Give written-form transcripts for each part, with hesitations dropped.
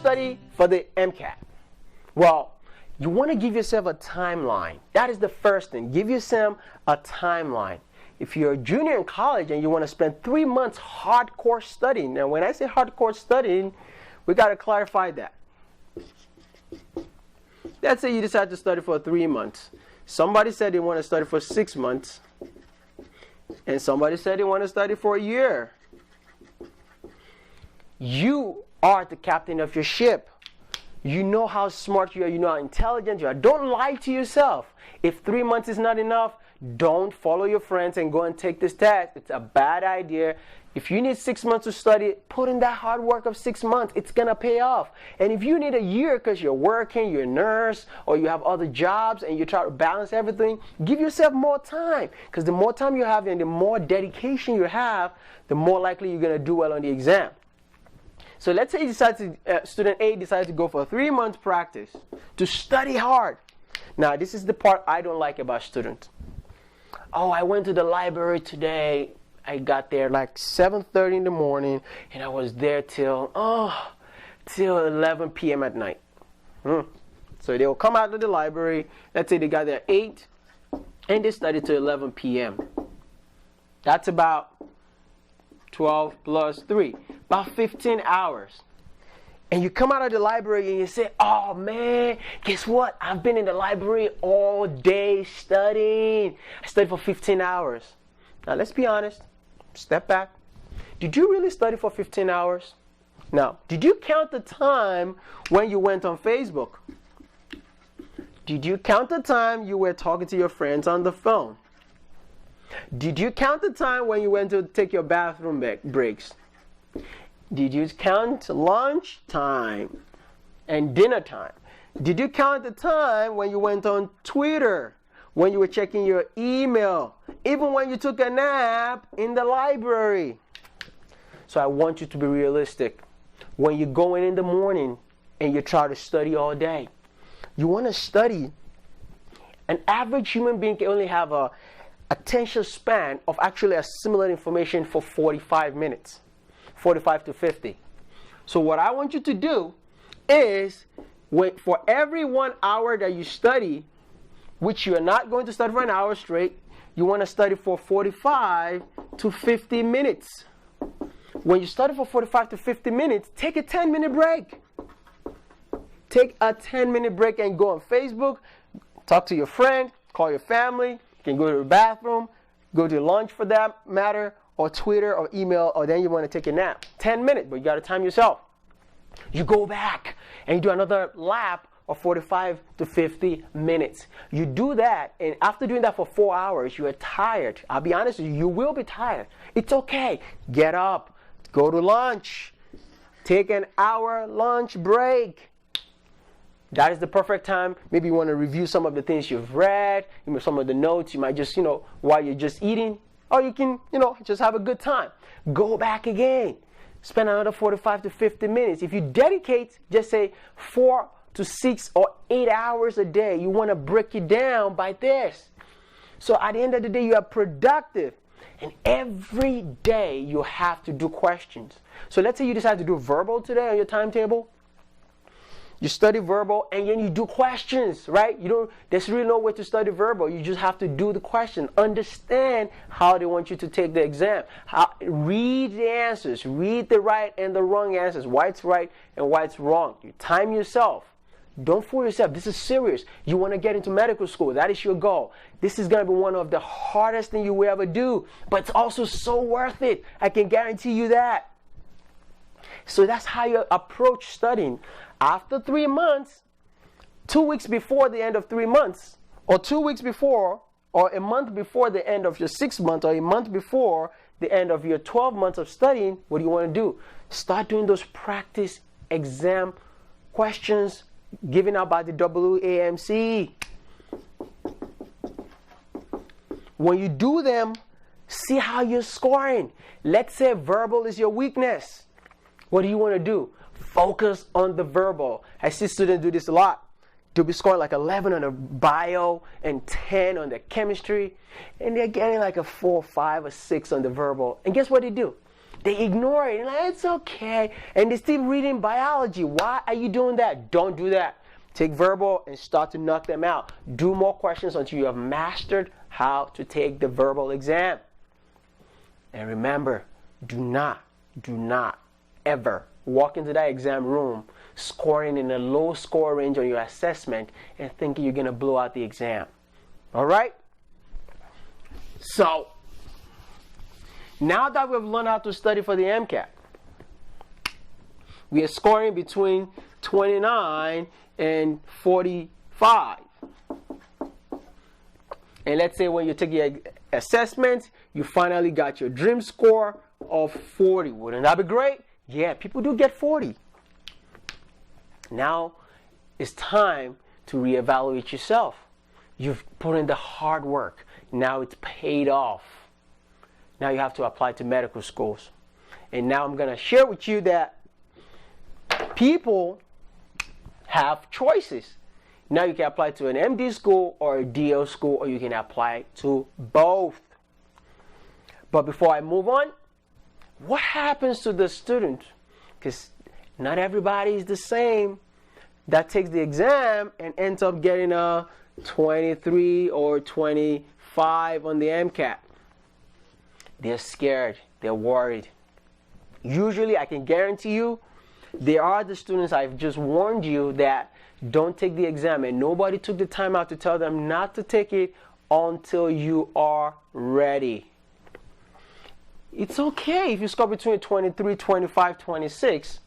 study for the Mcat? Well, you want to give yourself a timeline. That is the first thing. Give yourself a timeline. If you're a junior in college and you want to spend 3 months hardcore studying, now when I say hardcore studying, we got to clarify that. Let's say you decide to study for 3 months. Somebody said they want to study for 6 months. And somebody said they want to study for a year. You are the captain of your ship. You know how smart you are. You know how intelligent you are. Don't lie to yourself. If 3 months is not enough, don't follow your friends and go and take this test. It's a bad idea. If you need 6 months to study, put in that hard work of 6 months. It's going to pay off. And if you need a year because you're working, you're a nurse, or you have other jobs and you try to balance everything, give yourself more time. Because the more time you have and the more dedication you have, the more likely you're going to do well on the exam. So let's say student A decides to go for a 3 month practice to study hard. Now, this is the part I don't like about students. Oh, I went to the library today. I got there like 7:30 in the morning, and I was there till 11 p.m. at night. So they'll come out of the library. Let's say they got there at 8, and they studied till 11 p.m. That's about 12 plus 3, about 15 hours. And you come out of the library and you say, oh man, guess what? I've been in the library all day studying. I studied for 15 hours. Now let's be honest. Step back. Did you really study for 15 hours? Now, did you count the time when you went on Facebook? Did you count the time you were talking to your friends on the phone? Did you count the time when you went to take your bathroom breaks? Did you count lunch time and dinner time? Did you count the time when you went on Twitter, when you were checking your email, even when you took a nap in the library? So I want you to be realistic. When you go in the morning and you try to study all day, you want to study. An average human being can only have a attention span of actually assimilating information for 45 minutes. 45 to 50. So what I want you to do is, for every 1 hour that you study, which you are not going to study for an hour straight, you want to study for 45 to 50 minutes. When you study for 45 to 50 minutes, take a 10-minute break. Take a 10-minute break and go on Facebook, talk to your friend, call your family, you can go to the bathroom, go to lunch for that matter, or Twitter or email, or then you want to take a nap. 10 minutes, but you got to time yourself. You go back and you do another lap of 45 to 50 minutes. You do that, and after doing that for 4 hours, you are tired. I'll be honest with you, you will be tired. It's okay. Get up, go to lunch, take an hour lunch break. That is the perfect time. Maybe you want to review some of the things you've read, some of the notes. You might just, while you're just eating, or you can, just have a good time. Go back again. Spend another 45 to 50 minutes. If you dedicate, just say 4 to 6 or 8 hours a day, you want to break it down by this. So at the end of the day, you are productive. And every day, you have to do questions. So let's say you decide to do verbal today on your timetable. You study verbal and then you do questions, right? There's really no way to study verbal. You just have to do the question. Understand how they want you to take the exam. Read the answers. Read the right and the wrong answers. Why it's right and why it's wrong. You time yourself. Don't fool yourself. This is serious. You want to get into medical school. That is your goal. This is going to be one of the hardest things you will ever do. But it's also so worth it. I can guarantee you that. So that's how you approach studying. After 3 months, 2 weeks before the end of 3 months, or 2 weeks before, or a month before the end of your 6 months, or a month before the end of your 12 months of studying, what do you want to do? Start doing those practice exam questions given out by the WAMC. When you do them, see how you're scoring. Let's say verbal is your weakness. What do you want to do? Focus on the verbal. I see students do this a lot. They'll be scoring like 11 on the bio and 10 on the chemistry. And they're getting like a 4, 5, or 6 on the verbal. And guess what they do? They ignore it. Like, it's okay. And they still reading biology. Why are you doing that? Don't do that. Take verbal and start to knock them out. Do more questions until you have mastered how to take the verbal exam. And remember, do not ever walk into that exam room scoring in a low score range on your assessment and thinking you're going to blow out the exam. All right? So, now that we've learned how to study for the Mcat, we are scoring between 29 and 45. And let's say when you take your assessment, you finally got your dream score of 40. Wouldn't that be great? Yeah, people do get 40. Now it's time to reevaluate yourself. You've put in the hard work. Now it's paid off. Now you have to apply to medical schools. And now I'm going to share with you that people have choices. Now you can apply to an MD school or a DO school, or you can apply to both. But before I move on, what happens to the student? Because not everybody is the same that takes the exam and ends up getting a 23 or 25 on the Mcat. They're scared. They're worried. Usually, I can guarantee you, there are the students I've just warned you that don't take the exam, and nobody took the time out to tell them not to take it until you are ready. It's okay if you score between 23, 25, 26.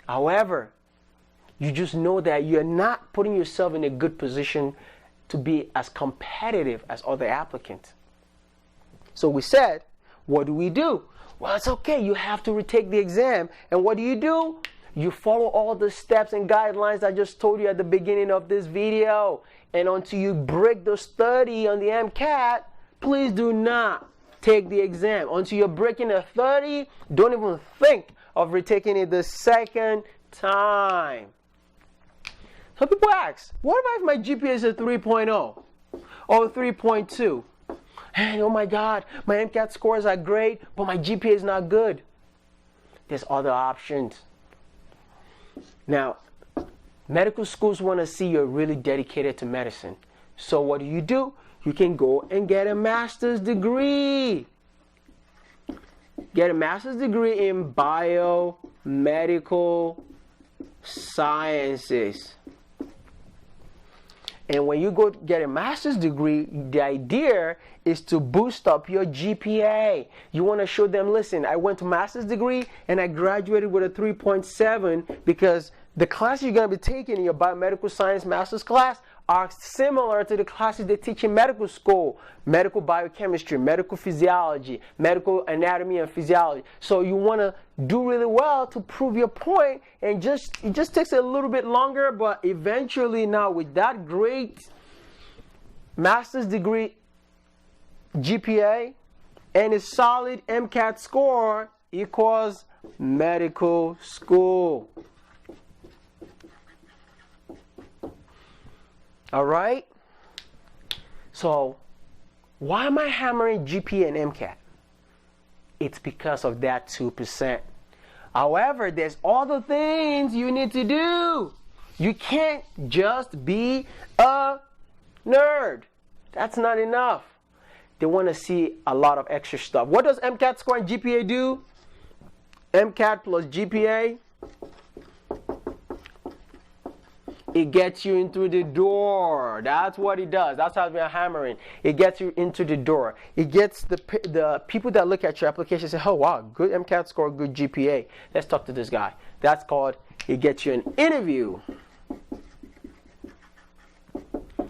However, you just know that you're not putting yourself in a good position to be as competitive as other applicants. So we said, what do we do? Well, it's okay. You have to retake the exam. And what do? You follow all the steps and guidelines I just told you at the beginning of this video. And until you break those 30 on the Mcat, please do not take the exam. Until you're breaking a 30, don't even think of retaking it the second time. So people ask, what about if my GPA is a 3.0 or 3.2? And oh my God, my Mcat scores are great, but my GPA is not good. There's other options. Now, medical schools want to see you're really dedicated to medicine. So what do? You can go and get a master's degree. Get a master's degree in biomedical sciences. And when you go get a master's degree, the idea is to boost up your GPA. You want to show them, listen, I went to master's degree and I graduated with a 3.7 because the classes you're going to be taking in your biomedical science master's class are similar to the classes they teach in medical school. Medical biochemistry, medical physiology, medical anatomy and physiology. So you want to do really well to prove your point, and it just takes a little bit longer, but eventually now with that great master's degree GPA and a solid Mcat score equals medical school. All right? So, why am I hammering GPA and Mcat? It's because of that 2%. However, there's other things you need to do. You can't just be a nerd. That's not enough. They want to see a lot of extra stuff. What does Mcat score and GPA do? Mcat plus GPA, it gets you into the door. That's what it does. That's how we're hammering. It gets you into the door. It gets the people that look at your application and say, oh wow, good Mcat score, good GPA. Let's talk to this guy. That's called, it gets you an interview.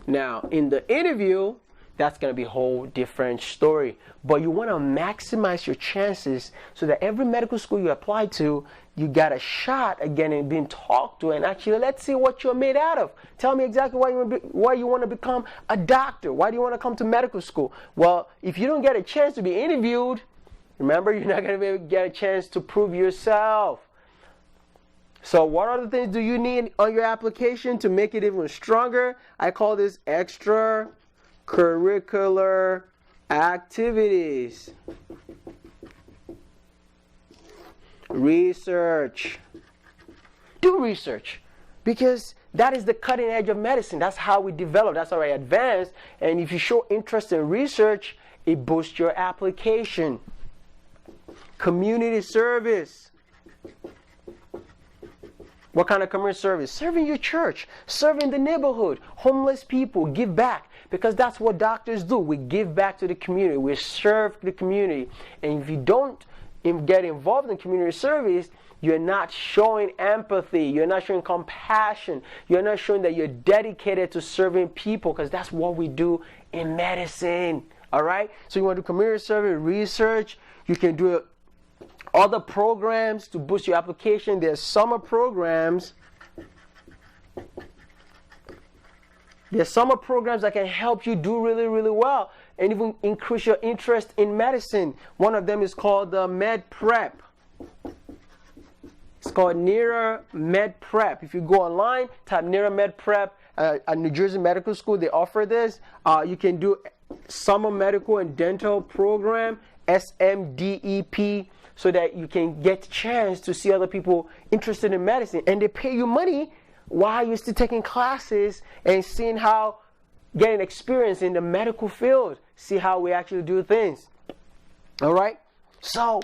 Now, in the interview, that's going to be a whole different story. But you want to maximize your chances so that every medical school you apply to, you got a shot again in being talked to, and actually let's see what you're made out of. Tell me exactly why you want to become a doctor. Why do you want to come to medical school? Well, if you don't get a chance to be interviewed, remember, you're not going to be able to get a chance to prove yourself. So what other things do you need on your application to make it even stronger? I call this extracurricular activities. Research. Do research, because that is the cutting edge of medicine. That's how we develop. That's how we advance. And if you show interest in research, it boosts your application. Community service. What kind of community service? Serving your church, serving the neighborhood, homeless people, give back. Because that's what doctors do. We give back to the community. We serve the community. And if you don't get involved in community service, you're not showing empathy. You're not showing compassion. You're not showing that you're dedicated to serving people, because that's what we do in medicine. All right? So you want to do community service, research. You can do other programs to boost your application. There's summer programs. There's summer programs that can help you do really, really well and even increase your interest in medicine. One of them is called the Med Prep. It's called NERA Med Prep. If you go online, type NERA Med Prep at New Jersey Medical School, they offer this. You can do Summer Medical and Dental Program, SMDEP, so that you can get a chance to see other people interested in medicine. And they pay you money while you're still taking classes and seeing how, getting experience in the medical field, see how we actually do things. All right? So,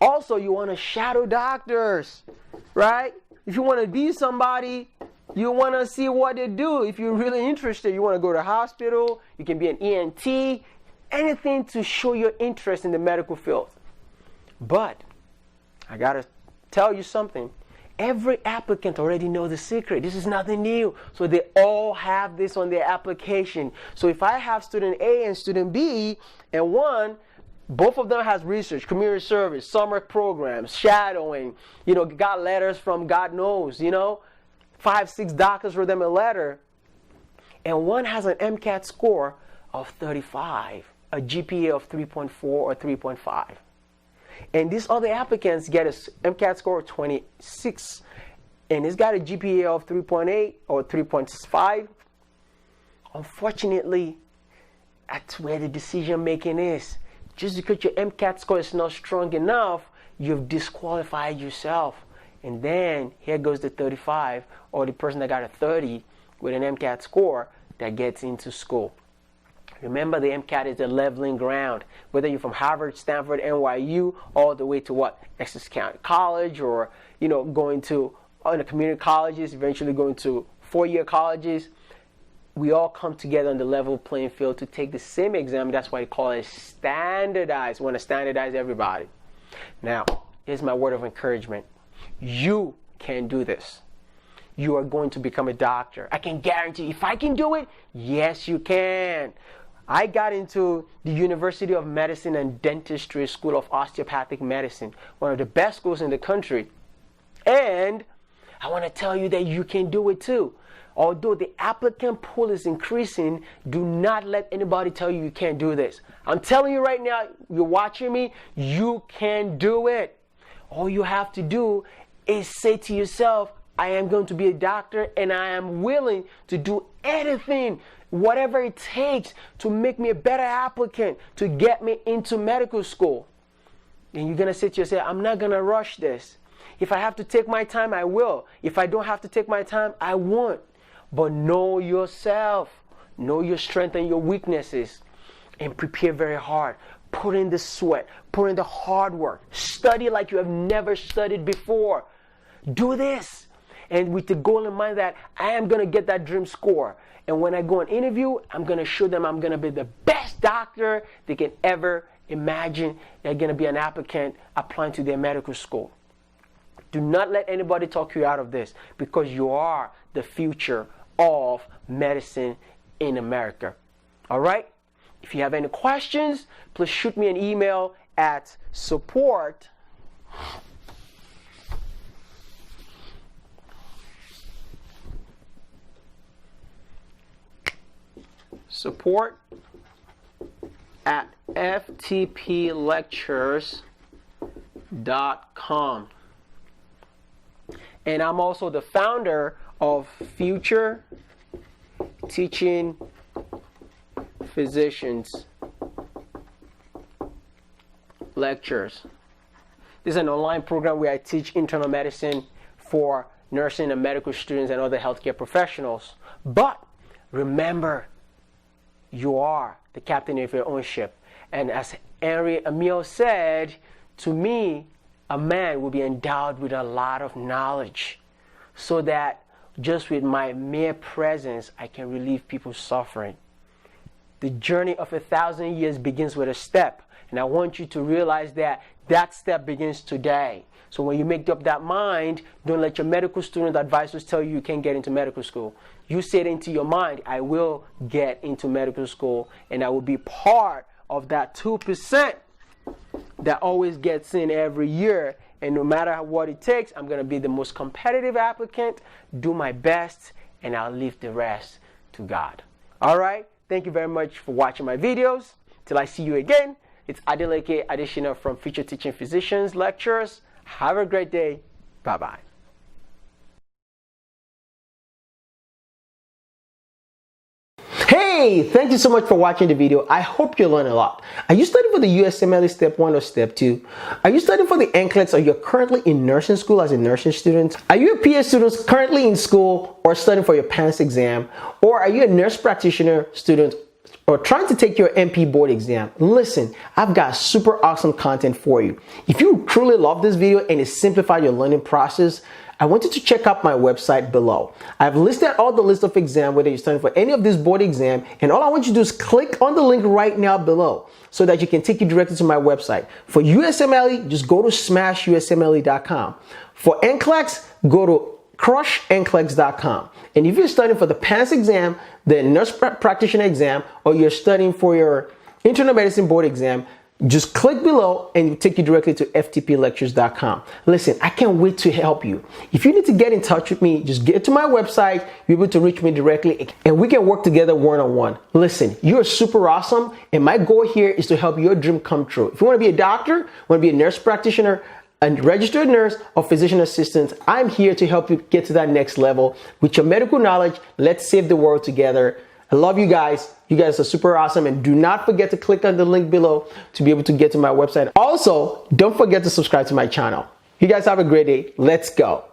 also you want to shadow doctors, right? If you want to be somebody, you want to see what they do. If you're really interested, you want to go to the hospital, you can be an ENT, anything to show your interest in the medical field. But I got to tell you something. Every applicant already knows the secret. This is nothing new. So they all have this on their application. So if I have student A and student B, and one, both of them has research, community service, summer programs, shadowing, got letters from God knows, 5, 6 doctors wrote them a letter, and one has an Mcat score of 35, a GPA of 3.4 or 3.5. And these other applicants get a Mcat score of 26, and he's got a GPA of 3.8 or 3.5. Unfortunately, that's where the decision making is. Just because your Mcat score is not strong enough, you've disqualified yourself. And then here goes the 35, or the person that got a 30 with an Mcat score that gets into school. Remember, the Mcat is the leveling ground. Whether you're from Harvard, Stanford, NYU, all the way to what? Essex County College, or going to the community colleges, eventually going to 4-year colleges. We all come together on the level playing field to take the same exam. That's why they call it standardized. We want to standardize everybody. Now, here's my word of encouragement. You can do this. You are going to become a doctor. I can guarantee, if I can do it, yes, you can. I got into the University of Medicine and Dentistry School of Osteopathic Medicine, one of the best schools in the country. And I want to tell you that you can do it too. Although the applicant pool is increasing, do not let anybody tell you you can't do this. I'm telling you right now, you're watching me, you can do it. All you have to do is say to yourself, I am going to be a doctor, and I am willing to do anything, whatever it takes to make me a better applicant, to get me into medical school. And you're going to say to yourself, I'm not going to rush this. If I have to take my time, I will. If I don't have to take my time, I won't. But know yourself. Know your strengths and your weaknesses. And prepare very hard. Put in the sweat. Put in the hard work. Study like you have never studied before. Do this. And with the goal in mind that I am going to get that dream score. And when I go on interview, I'm going to show them I'm going to be the best doctor they can ever imagine. They're going to be an applicant applying to their medical school. Do not let anybody talk you out of this, because you are the future of medicine in America. All right? If you have any questions, please shoot me an email at support at ftplectures.com. And I'm also the founder of Future Teaching Physicians Lectures. This is an online program where I teach internal medicine for nursing and medical students and other healthcare professionals. But remember, you are the captain of your own ship. And as Henry Emile said, to me, a man will be endowed with a lot of knowledge so that just with my mere presence, I can relieve people's suffering. The journey of 1,000 years begins with a step. And I want you to realize that that step begins today. So when you make up that mind, don't let your medical student advisors tell you you can't get into medical school. You say it into your mind, I will get into medical school, and I will be part of that 2% that always gets in every year. And no matter what it takes, I'm going to be the most competitive applicant, do my best, and I'll leave the rest to God. All right? Thank you very much for watching my videos. Till I see you again, it's Adeleke Adeshina from Future Teaching Physicians Lectures. Have a great day. Bye-bye. Hey, thank you so much for watching the video. I hope you learned a lot. Are you studying for the USMLE Step 1 or Step 2? Are you studying for the NCLEX, or you're currently in nursing school as a nursing student? Are you a PA student currently in school or studying for your PANCE exam? Or are you a nurse practitioner student or trying to take your NP board exam? Listen, I've got super awesome content for you. If you truly love this video and it simplified your learning process, I want you to check out my website below. I've listed all the list of exams, whether you're studying for any of this board exam, and all I want you to do is click on the link right now below so that you can take you directly to my website. For USMLE, just go to smashusmle.com. For NCLEX, go to crushnclex.com. And if you're studying for the PANCE exam, the nurse practitioner exam, or you're studying for your internal medicine board exam, just click below and it'll take you directly to ftplectures.com. Listen, I can't wait to help you. If you need to get in touch with me, just get to my website, you're able to reach me directly, and we can work together one-on-one. Listen, you're super awesome, and my goal here is to help your dream come true. If you want to be a doctor, want to be a nurse practitioner, a registered nurse, or physician assistant, I'm here to help you get to that next level. With your medical knowledge, let's save the world together. I love you guys. You guys are super awesome. And do not forget to click on the link below to be able to get to my website. Also, don't forget to subscribe to my channel. You guys have a great day. Let's go.